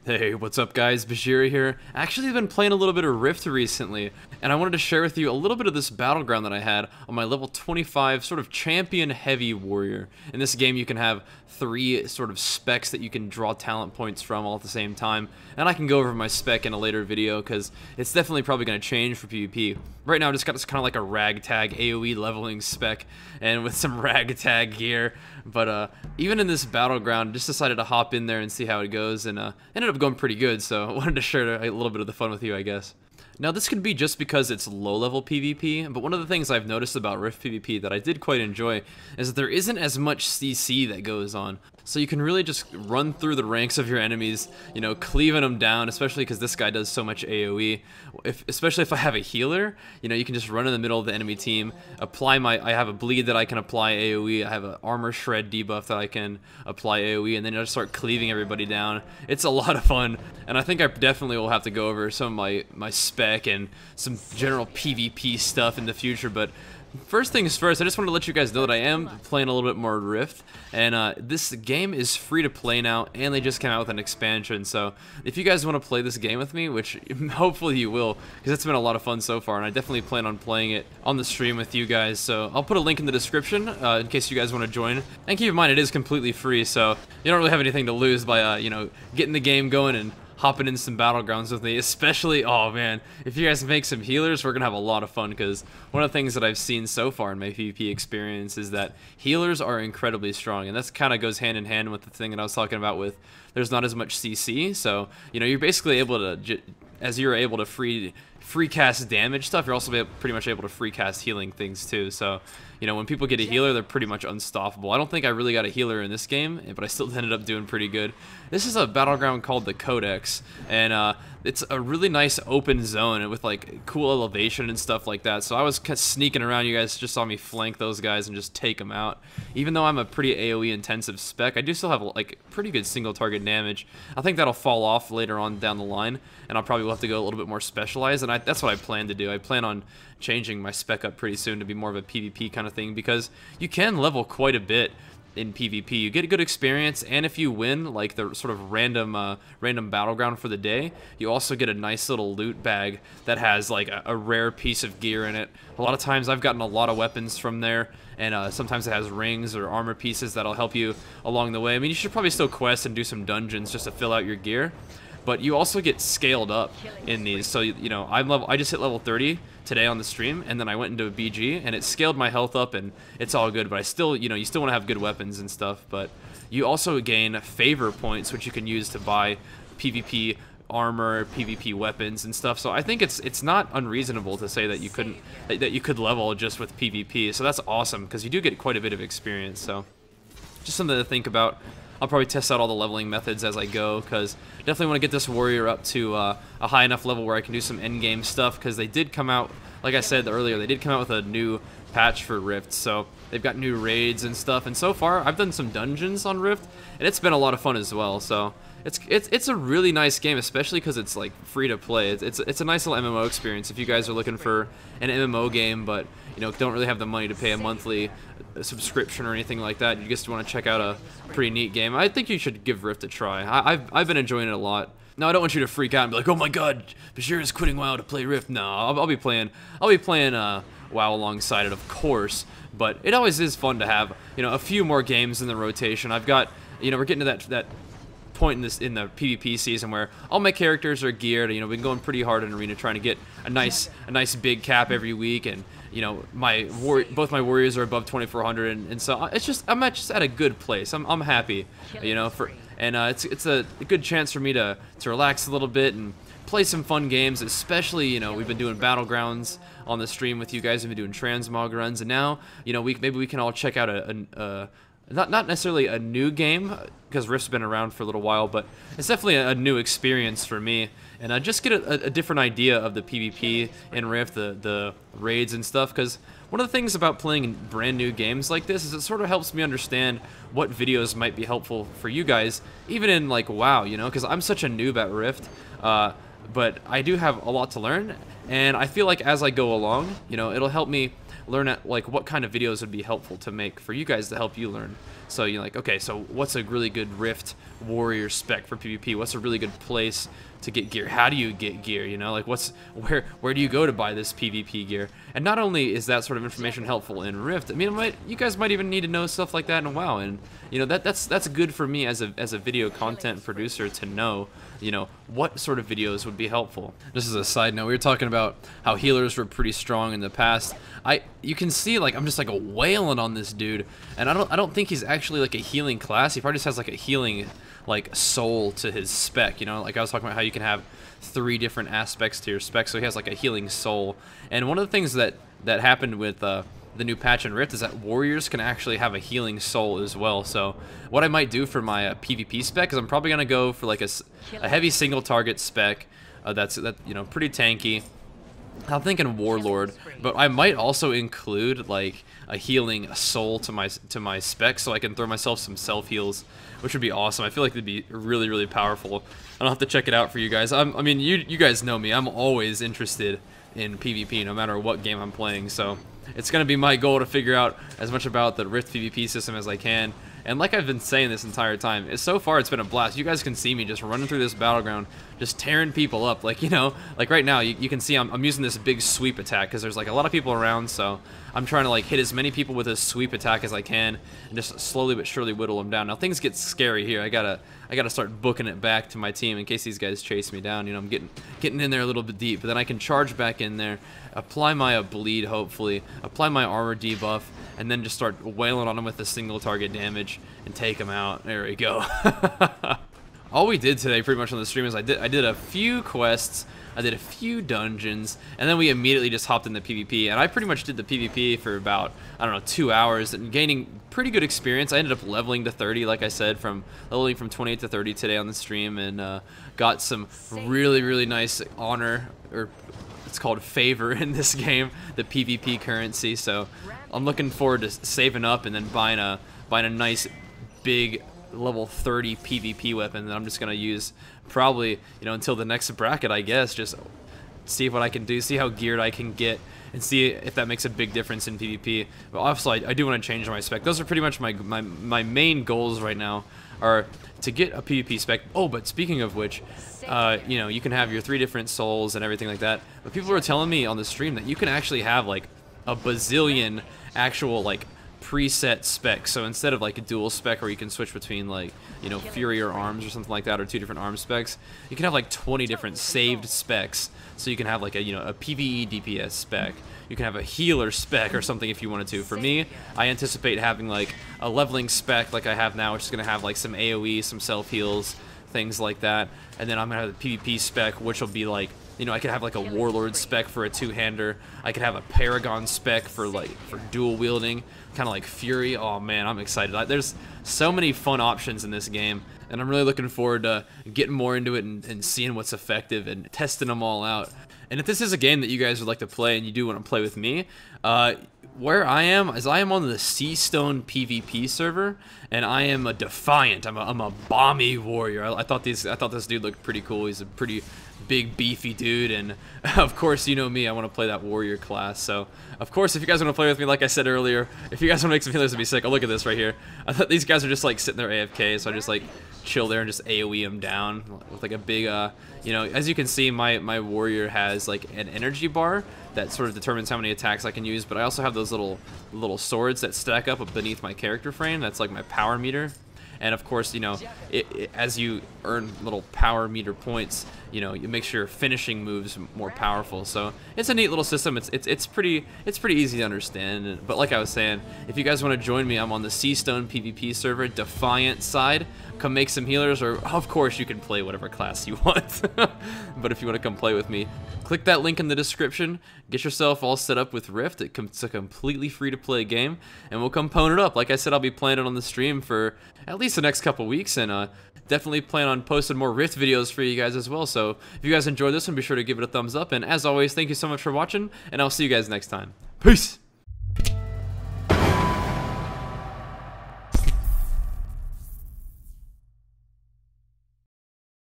Hey, what's up guys, Bajheera here. Actually, I've been playing a little bit of Rift recently, and I wanted to share with you a little bit of this battleground that I had on my level 25 sort of champion heavy warrior. In this game you can have 3 sort of specs that you can draw talent points from all at the same time, and I can go over my spec in a later video because it's definitely probably going to change for PvP. Right now I just got this kind of like a ragtag AoE leveling spec and with some ragtag gear, but even in this battleground just decided to hop in there and see how it goes, and ended up going pretty good, so I wanted to share a little bit of the fun with you, I guess. Now this could be just because it's low-level PvP, but one of the things I've noticed about Rift PvP that I did quite enjoy is that there isn't as much CC that goes on. So you can really just run through the ranks of your enemies, you know, cleaving them down, especially because this guy does so much AoE. Especially if I have a healer, you know, you can just run in the middle of the enemy team, apply I have a bleed that I can apply AoE, I have an armor shred debuff that I can apply AoE, and then I just start cleaving everybody down. It's a lot of fun, and I think I definitely will have to go over some of my spec and some general PvP stuff in the future, but first things first, I just wanted to let you guys know that I am playing a little bit more Rift, and this game is free to play now, and they just came out with an expansion, so if you guys want to play this game with me, which hopefully you will, because it's been a lot of fun so far, and I definitely plan on playing it on the stream with you guys, so I'll put a link in the description in case you guys want to join, and keep in mind it is completely free, so you don't really have anything to lose by, you know, getting the game going and hopping in some battlegrounds with me, especially, oh man, if you guys make some healers, we're gonna have a lot of fun, because one of the things that I've seen so far in my PvP experience is that healers are incredibly strong, and that's kind of goes hand in hand with the thing that I was talking about with there's not as much CC, so, you know, you're basically able to, as you're able to free cast damage stuff, you're also pretty much able to free cast healing things too, so, you know, when people get a healer, they're pretty much unstoppable. I don't think I really got a healer in this game, but I still ended up doing pretty good. This is a battleground called the Codex, and it's a really nice open zone with like cool elevation and stuff like that, so I was sneaking around. You guys just saw me flank those guys and just take them out. Even though I'm a pretty AoE intensive spec, I do still have like pretty good single target damage. I think that'll fall off later on down the line, and I'll probably have to go a little bit more specialized, and that's what I plan to do. I plan on changing my spec up pretty soon to be more of a PvP kind of thing, because you can level quite a bit in PvP. You get a good experience, and if you win like the sort of random battleground for the day, you also get a nice little loot bag that has like a rare piece of gear in it. A lot of times I've gotten a lot of weapons from there, and sometimes it has rings or armor pieces that'll help you along the way. I mean, you should probably still quest and do some dungeons just to fill out your gear, but you also get scaled up in these. So, you know, I just hit level 30 today on the stream, and then I went into a BG, and it scaled my health up, and it's all good, but I still, you know, you still want to have good weapons and stuff, but you also gain favor points, which you can use to buy PvP armor, PvP weapons and stuff. So I think it's not unreasonable to say that you could level just with PvP. So that's awesome, because you do get quite a bit of experience. So just something to think about. I'll probably test out all the leveling methods as I go, because definitely want to get this warrior up to a high enough level where I can do some endgame stuff, because they did come out, like I said earlier, they did come out with a new patch for Rift, so they've got new raids and stuff, and so far I've done some dungeons on Rift, and it's been a lot of fun as well, so it's a really nice game, especially because it's like free to play. It's a nice little MMO experience if you guys are looking for an MMO game, but you know, don't really have the money to pay a monthly subscription or anything like that. You just want to check out a pretty neat game. I think you should give Rift a try. I've been enjoying it a lot. Now I don't want you to freak out and be like, oh my god, Bajheera is quitting WoW to play Rift. No, I'll be playing WoW alongside it, of course. But it always is fun to have, you know, a few more games in the rotation. I've got, you know, we're getting to that point in the PvP season where all my characters are geared. You know, we've been going pretty hard in Arena trying to get a nice big cap every week, and you know, both my warriors are above 2400, and so I'm just at a good place. I'm happy, you know, it's a good chance for me to relax a little bit and play some fun games, especially, you know, we've been doing battlegrounds on the stream with you guys. We've been doing transmog runs, and now, you know, maybe we can all check out not necessarily a new game, because Rift's been around for a little while, but it's definitely a new experience for me, and I just get a different idea of the PvP in Rift, the raids and stuff, because one of the things about playing in brand new games like this is it sort of helps me understand what videos might be helpful for you guys, even in like WoW, you know, because I'm such a noob at Rift, but I do have a lot to learn, And I feel like as I go along, you know, it'll help me learn at, like, what kind of videos would be helpful to make for you guys to help you learn. So you're like, okay, so what's a really good Rift warrior spec for PvP? What's a really good place to get gear? How do you get gear? You know, like where do you go to buy this PvP gear? And not only is that sort of information helpful in Rift, I mean, you guys might even need to know stuff like that in WoW. And you know, that's good for me as a video content producer to know, you know, what sort of videos would be helpful. Just as a side note, we were talking about how healers were pretty strong in the past. You can see, like, I'm just like wailing on this dude, and I don't think he's actually like a healing class. He probably just has like a healing like soul to his spec, you know, like I was talking about how you can have 3 different aspects to your spec, so he has like a healing soul. And one of the things that happened with the new patch in Rift is that warriors can actually have a healing soul as well. So what I might do for my PvP spec is I'm probably gonna go for like a heavy single target spec that's you know, pretty tanky. I'm thinking Warlord, but I might also include like a healing soul to my spec, so I can throw myself some self heals, which would be awesome. I feel like it'd be really, really powerful. I'll have to check it out for you guys. I mean, you guys know me. I'm always interested in PvP, no matter what game I'm playing. So it's gonna be my goal to figure out as much about the Rift PvP system as I can. And like I've been saying this entire time, so far it's been a blast. You guys can see me just running through this battleground, just tearing people up. Like, you know, like right now, you can see I'm using this big sweep attack because there's like a lot of people around, so I'm trying to like hit as many people with this sweep attack as I can and just slowly but surely whittle them down. Now things get scary here. I gotta start booking it back to my team in case these guys chase me down. You know, I'm getting in there a little bit deep, but then I can charge back in there, apply my bleed, hopefully, apply my armor debuff, and then just start wailing on them with a single target damage and take them out. There we go. All we did today pretty much on the stream is I did a few quests, I did a few dungeons, and then we immediately just hopped into PvP. And I pretty much did the PvP for about, I don't know, 2 hours and gaining pretty good experience. I ended up leveling to 30, like I said, leveling from 28 to 30 today on the stream, and got some really, really nice honor, or it's called favor in this game, the PvP currency. So I'm looking forward to saving up and then buying a nice big level 30 PvP weapon that I'm just gonna use probably, you know, until the next bracket, I guess. Just see what I can do, see how geared I can get, and see if that makes a big difference in PvP. But also, I do want to change my spec. Those are pretty much my main goals right now, are to get a PvP spec. Oh, but speaking of which, you know, you can have your 3 different souls and everything like that. But people were telling me on the stream that you can actually have like a bazillion actual like preset specs. So instead of like a dual spec where you can switch between, like, you know, Fury or Arms or something like that, or 2 different arm specs, you can have like 20 different saved specs. So you can have like a, you know, a PvE DPS spec, you can have a healer spec or something if you wanted to. For me, I anticipate having like a leveling spec like I have now, which is going to have like some AoE, some self heals, things like that. And then I'm going to have the PvP spec, which will be like, you know, I could have like a Warlord spec for a 2-hander. I could have a Paragon spec for dual wielding, kind of like Fury. Oh man, I'm excited. There's so many fun options in this game, and I'm really looking forward to getting more into it and seeing what's effective and testing them all out. And if this is a game that you guys would like to play and you do want to play with me, where I am is I am on the Seastone PvP server, and I am a Defiant. I'm a bomby warrior. I thought this dude looked pretty cool. He's a pretty big beefy dude, and of course, you know me, I want to play that warrior class. So of course, if you guys want to play with me, like I said earlier, if you guys want to make some healers, it'd be sick. Oh, look at this right here. I thought these guys are just like sitting there AFK, so I just like chill there and just AoE them down with like a big you know, as you can see, my warrior has like an energy bar that sort of determines how many attacks I can use, but I also have those little swords that stack up beneath my character frame. That's like my power meter. And of course, you know, as you earn little power meter points, you know, it makes your finishing moves more powerful. So it's a neat little system. It's pretty easy to understand. But like I was saying, if you guys want to join me, I'm on the Seastone PvP server, Defiant side. Come make some healers, or of course you can play whatever class you want. But if you want to come play with me, click that link in the description. Get yourself all set up with Rift. It's a completely free to play game, and we'll component it up. Like I said, I'll be playing it on the stream for at least the next couple weeks, and definitely plan on posting more Rift videos for you guys as well. So if you guys enjoyed this one, be sure to give it a thumbs up. And as always, thank you so much for watching, and I'll see you guys next time. Peace!